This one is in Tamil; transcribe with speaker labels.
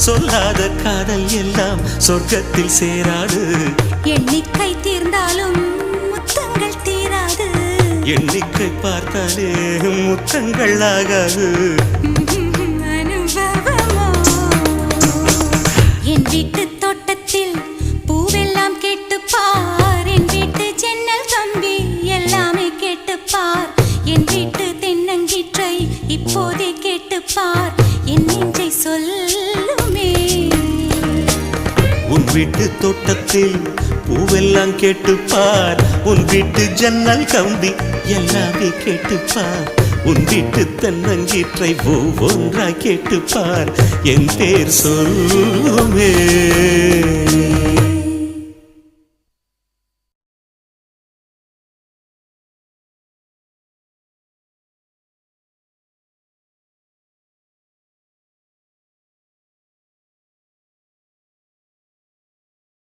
Speaker 1: சொல்லாத காதல் எல்லாம் சொர்க்கத்தில் சேராது.
Speaker 2: எண்ணிக்கை தீர்ந்தாலும் முத்தங்கள் தீராது.
Speaker 1: எண்ணிக்கை பார்த்தாலே முத்தங்கள் ஆகாது.
Speaker 2: அனுபவமோ என் வீட்டு தோட்டத்தில் பூவெல்லாம் கேட்டுப்பார். என் வீட்டு ஜன்னல் கம்பி எல்லாமே கேட்டுப்பார். என் வீட்டு தென்னங்கீற்றை இப்போதே கேட்டுப்பார். என் நெஞ்சை சொல்லுமே.
Speaker 1: உன் வீட்டு தோட்டத்தில் பூவெல்லாம் கேட்டுப்பார். உன் வீட்டு ஜன்னல் கம்பி எல்லாமே கேட்டுப்பார். உன் வீட்டு தென்னங்கீற்றை ஒவ்வொன்றாய் கேட்டுப்பார். என் பேர் சொல்லுமே.